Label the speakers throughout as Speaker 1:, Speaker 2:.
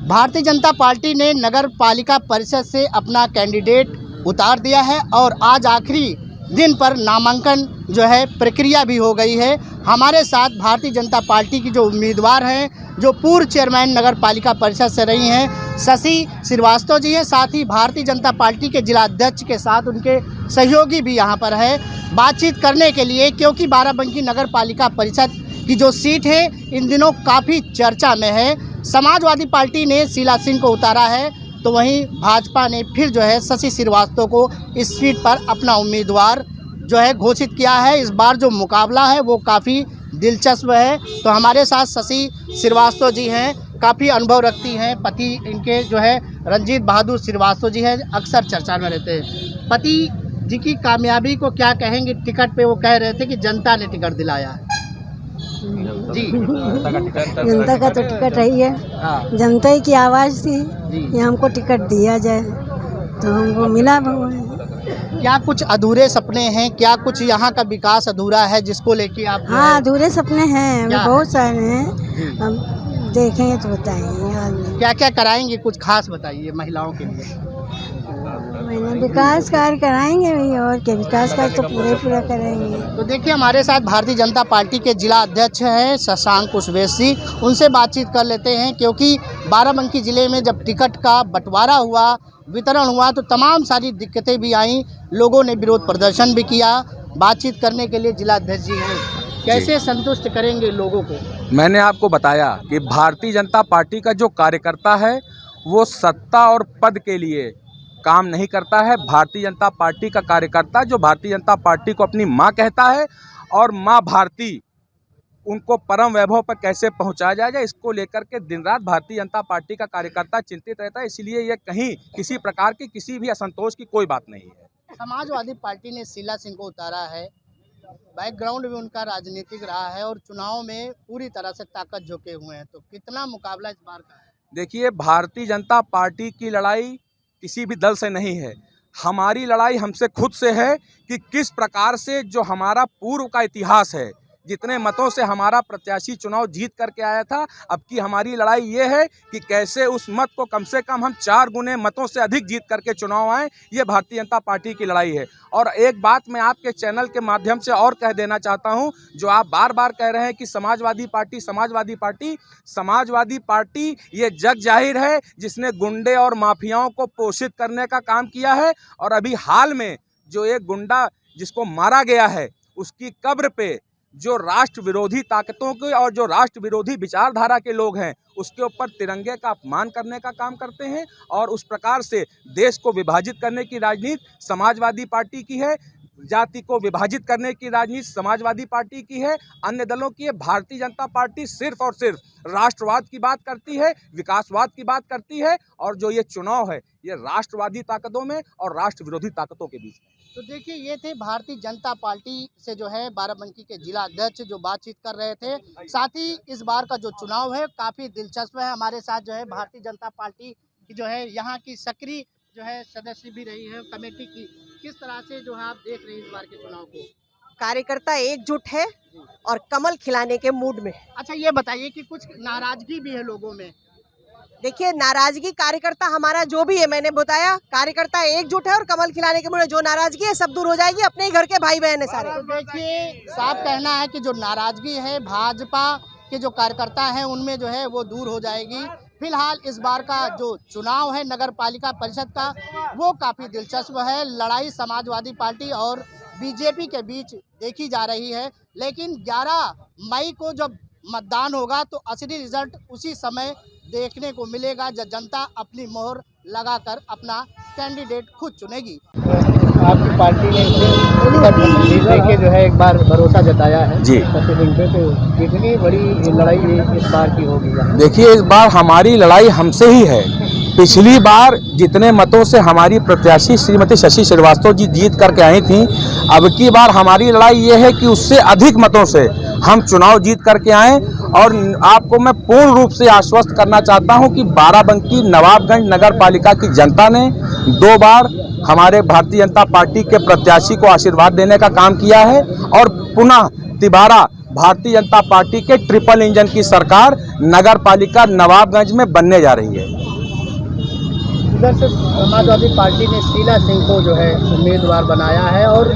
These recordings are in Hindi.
Speaker 1: भारतीय जनता पार्टी ने नगर पालिका परिषद से अपना कैंडिडेट उतार दिया है और आज आखिरी दिन पर नामांकन जो है प्रक्रिया भी हो गई है। हमारे साथ भारतीय जनता पार्टी की जो उम्मीदवार हैं, जो पूर्व चेयरमैन नगर पालिका परिषद से रही हैं, शशि श्रीवास्तव जी हैं। साथ ही भारतीय जनता पार्टी के जिला अध्यक्ष के साथ उनके सहयोगी भी यहाँ पर है बातचीत करने के लिए, क्योंकि बाराबंकी नगर पालिका परिषद की जो सीट है इन दिनों काफ़ी चर्चा में है। समाजवादी पार्टी ने शीला सिंह को उतारा है, तो वहीं भाजपा ने फिर जो है शशि श्रीवास्तव को इस सीट पर अपना उम्मीदवार जो है घोषित किया है। इस बार जो मुकाबला है वो काफ़ी दिलचस्प है। तो हमारे साथ शशि श्रीवास्तव जी हैं, काफ़ी अनुभव रखती हैं। पति इनके जो है रंजीत बहादुर श्रीवास्तव जी हैं, अक्सर चर्चा में रहते हैं। पति जी की कामयाबी को क्या कहेंगे? टिकट पे वो कह रहे थे कि जनता ने टिकट दिलाया है जी।
Speaker 2: जनता का तो टिकट रही है, जनता ही की आवाज़ थी कि हमको टिकट दिया जाए, तो हमको मिला। भगवान,
Speaker 1: क्या कुछ अधूरे सपने हैं? क्या कुछ यहाँ का विकास अधूरा है जिसको लेके आप?
Speaker 2: हाँ, अधूरे सपने हैं, बहुत सारे हैं, हम देखेंगे तो बताएंगे।
Speaker 1: क्या क्या कराएंगे, कुछ खास बताइए महिलाओं के लिए।
Speaker 2: मैंने विकास कार्य कराएंगे भाई, और क्या विकास कार्य तो पूरा करेंगे।
Speaker 1: तो देखिए हमारे साथ भारतीय जनता पार्टी के जिला अध्यक्ष हैं शशांक कुशवेशी, उनसे बातचीत कर लेते हैं। क्योंकि बाराबंकी ज़िले में जब टिकट का बंटवारा हुआ, वितरण हुआ, तो तमाम सारी दिक्कतें भी आईं, लोगों ने विरोध प्रदर्शन भी किया। बातचीत करने के लिए जिला अध्यक्ष जी हैं, कैसे संतुष्ट करेंगे लोगों को?
Speaker 3: मैंने आपको बताया कि भारतीय जनता पार्टी का जो कार्यकर्ता है वो सत्ता और पद के लिए काम नहीं करता है। भारतीय जनता पार्टी का कार्यकर्ता जो भारतीय जनता पार्टी को अपनी माँ कहता है और माँ भारती उनको परम वैभव पर कैसे पहुंचाया जाए, इसको लेकर के दिन रात भारतीय जनता पार्टी का कार्यकर्ता चिंतित रहता है। इसलिए ये कहीं किसी प्रकार की किसी भी असंतोष की कोई बात नहीं है।
Speaker 1: समाजवादी पार्टी ने शीला सिंह को उतारा है, बैकग्राउंड भी उनका राजनीतिक रहा है और चुनाव में पूरी तरह से ताकत झोंके हुए हैं, तो कितना मुकाबला इस बार का है?
Speaker 3: देखिए, भारतीय जनता पार्टी की लड़ाई किसी भी दल से नहीं है, हमारी लड़ाई हमसे खुद से है कि किस प्रकार से जो हमारा पूर्व का इतिहास है, जितने मतों से हमारा प्रत्याशी चुनाव जीत करके आया था, अब की हमारी लड़ाई ये है कि कैसे उस मत को कम से कम हम 4 गुने मतों से अधिक जीत करके चुनाव आए। ये भारतीय जनता पार्टी की लड़ाई है। और एक बात मैं आपके चैनल के माध्यम से और कह देना चाहता हूं, जो आप बार बार कह रहे हैं कि समाजवादी पार्टी ये जग जाहिर है जिसने गुंडे और माफियाओं को पोषित करने का काम किया है। और अभी हाल में जो एक गुंडा जिसको मारा गया है, उसकी कब्र पे जो राष्ट्र विरोधी ताकतों के और जो राष्ट्र विरोधी विचारधारा के लोग हैं, उसके ऊपर तिरंगे का अपमान करने का काम करते हैं। और उस प्रकार से देश को विभाजित करने की राजनीति समाजवादी पार्टी की है, जाति को विभाजित करने की राजनीति समाजवादी पार्टी की है, अन्य दलों की है। भारतीय जनता पार्टी सिर्फ और सिर्फ राष्ट्रवाद की बात करती है, विकासवाद की बात करती है। और जो ये चुनाव है ये राष्ट्रवादी ताकतों में और राष्ट्र विरोधी ताकतों के बीच में।
Speaker 1: तो देखिए ये थे भारतीय जनता पार्टी से जो है बाराबंकी के जिला अध्यक्ष जो बातचीत कर रहे थे। साथ ही इस बार का जो चुनाव है काफ़ी दिलचस्प है। हमारे साथ जो है भारतीय जनता पार्टी की जो है यहाँ की सक्रिय जो है सदस्य भी रही है कमेटी की। किस तरह से जो है आप देख रहे हैं इस बार के चुनाव को?
Speaker 4: कार्यकर्ता एकजुट है और कमल खिलाने के मूड में।
Speaker 1: अच्छा ये बताइए कि कुछ नाराजगी भी है लोगों में?
Speaker 4: देखिए, नाराजगी कार्यकर्ता हमारा जो भी है, मैंने बताया कार्यकर्ता एकजुट है और कमल खिलाने के मूड में। जो नाराजगी है सब दूर हो जाएगी, अपने ही घर के भाई बहन है सारे।
Speaker 1: तो देखिए साफ कहना है कि जो नाराजगी है भाजपा के जो कार्यकर्ता हैं उनमें जो है वो दूर हो जाएगी। फिलहाल इस बार का जो चुनाव है नगर पालिका परिषद का वो काफ़ी दिलचस्प है। लड़ाई समाजवादी पार्टी और बीजेपी के बीच देखी जा रही है, लेकिन 11 मई को जब मतदान होगा तो असली रिजल्ट उसी समय देखने को मिलेगा जब जनता अपनी मोहर लगाकर अपना कैंडिडेट खुद चुनेगी। आपकी पार्टी ने देके जो है एक बार भरोसा जताया है
Speaker 3: जी,
Speaker 1: तो कितनी बड़ी लड़ाई इस बार की होगी?
Speaker 3: देखिए, इस बार हमारी लड़ाई हमसे ही है। पिछली बार जितने मतों से हमारी प्रत्याशी श्रीमती शशि श्रीवास्तव जी जीत करके आई थी, अब की बार हमारी लड़ाई ये है कि उससे अधिक मतों से हम चुनाव जीत करके आएँ। और आपको मैं पूर्ण रूप से आश्वस्त करना चाहता हूं कि बाराबंकी नवाबगंज नगर पालिका की जनता ने 2 बार हमारे भारतीय जनता पार्टी के प्रत्याशी को आशीर्वाद देने का काम किया है और पुनः तिबारा भारतीय जनता पार्टी के ट्रिपल इंजन की सरकार नगर पालिका नवाबगंज में बनने जा रही है।
Speaker 1: इधर से समाजवादी पार्टी ने शीला सिंह को जो है उम्मीदवार बनाया है और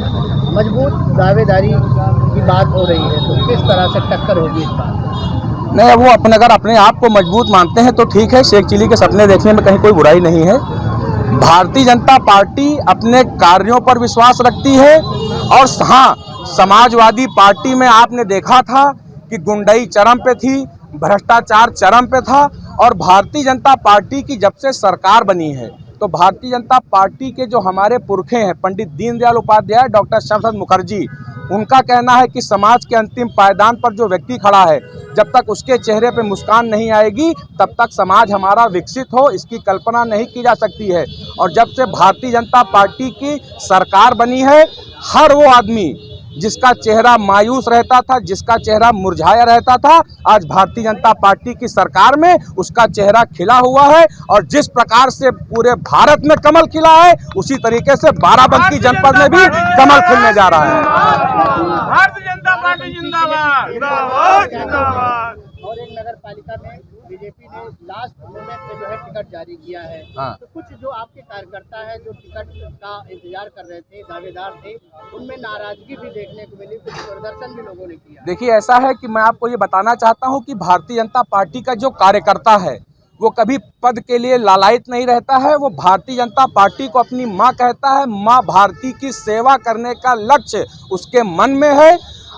Speaker 1: मजबूत दावेदारी की बात हो रही है, तो किस तरह से टक्कर होगी इस बार?
Speaker 3: नहीं, वो अगर अपने आप को मजबूत मानते हैं तो ठीक है, शेख चिल्ली के सपने देखने में कहीं कोई बुराई नहीं है। भारतीय जनता पार्टी अपने कार्यों पर विश्वास रखती है और हाँ, समाजवादी पार्टी में आपने देखा था कि गुंडई चरम पे थी, भ्रष्टाचार चरम पे था और भारतीय जनता पार्टी की जब से सरकार बनी है तो भारतीय जनता पार्टी के जो हमारे पुरखे हैं पंडित दीनदयाल उपाध्याय, डॉक्टर श्यामा मुखर्जी, उनका कहना है कि समाज के अंतिम पायदान पर जो व्यक्ति खड़ा है, जब तक उसके चेहरे पे मुस्कान नहीं आएगी तब तक समाज हमारा विकसित हो इसकी कल्पना नहीं की जा सकती है। और जब से भारतीय जनता पार्टी की सरकार बनी है, हर वो आदमी जिसका चेहरा मायूस रहता था, जिसका चेहरा मुरझाया रहता था, आज भारतीय जनता पार्टी की सरकार में उसका चेहरा खिला हुआ है। और जिस प्रकार से पूरे भारत में कमल खिला है, उसी तरीके से बाराबंकी जनपद में भी कमल खिलने जा रहा है।
Speaker 5: भारतीय जनता पार्टी जिंदाबाद, जिंदाबाद, जिंदाबाद।
Speaker 1: और एक नगर पालिका में बीजेपी ने लास्ट मोमेंट में जो है टिकट जारी किया है,
Speaker 3: हाँ।
Speaker 1: तो कुछ जो आपके कार्यकर्ता है जो टिकट का इंतजार कर रहे थे, दावेदार थे, उनमें नाराजगी भी देखने को मिली, कुछ प्रदर्शन भी लोगों ने किया।
Speaker 3: देखिए, ऐसा है कि मैं आपको ये बताना चाहता हूँ कि भारतीय जनता पार्टी का जो कार्यकर्ता है वो कभी पद के लिए लालायित नहीं रहता है। वो भारतीय जनता पार्टी को अपनी माँ कहता है। माँ भारती की सेवा करने का लक्ष्य उसके मन में है।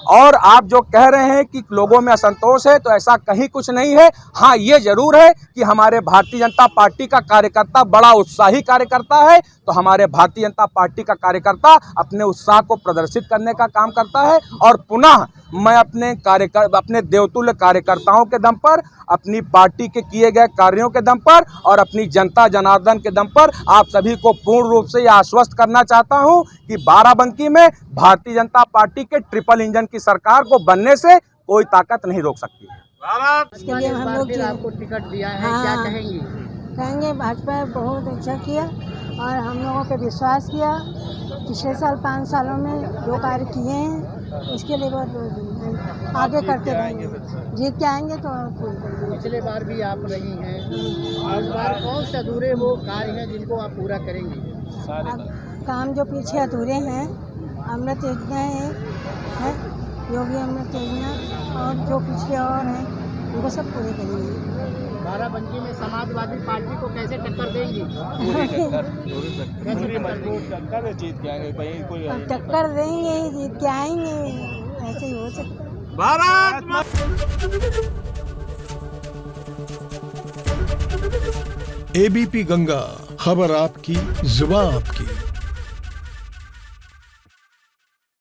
Speaker 3: और आप जो कह रहे हैं कि लोगों में असंतोष है, तो ऐसा कहीं कुछ नहीं है। हाँ, ये जरूर है कि हमारे भारतीय जनता पार्टी का कार्यकर्ता बड़ा उत्साही कार्यकर्ता है, तो हमारे भारतीय जनता पार्टी का कार्यकर्ता अपने उत्साह को प्रदर्शित करने का काम करता है। और पुनः मैं अपने देवतुल्य कार्यकर्ताओं के दम पर, अपनी पार्टी के किए गए कार्यों के दम पर और अपनी जनता जनार्दन के दम पर आप सभी को पूर्ण रूप से यह आश्वस्त करना चाहता हूं कि बाराबंकी में भारतीय जनता पार्टी के ट्रिपल इंजन की सरकार को बनने से कोई ताकत नहीं रोक सकती है।
Speaker 2: इसके लिए हम लोग
Speaker 1: आपको टिकट दिया है,
Speaker 2: हाँ।
Speaker 1: क्या कहेंगी?
Speaker 2: कहेंगे भाजपा बहुत अच्छा किया और हम लोगों पे विश्वास किया। पिछले साल 5 सालों में जो कार्य किए हैं उसके लिए बहुत आगे करते रहेंगे। जीत के आएंगे तो
Speaker 1: पिछले बार भी आप रही हैं, इस बार कौन से अधूरे वो कार्य हैं जिनको आप पूरा करेंगे?
Speaker 2: काम जो पीछे अधूरे हैं, अमृत योजना है, योगी अमृत योजना, और जो पिछले और हैं उनको सब पूरे करेंगे।
Speaker 1: बाराबंकी में समाजवादी पार्टी को कैसे टक्कर देंगी?
Speaker 2: अब टक्कर देंगे, जीत के आएंगे, ऐसे ही हो सकता है।
Speaker 5: भारत
Speaker 6: एबीपी गंगा, खबर आपकी, जुबान आपकी।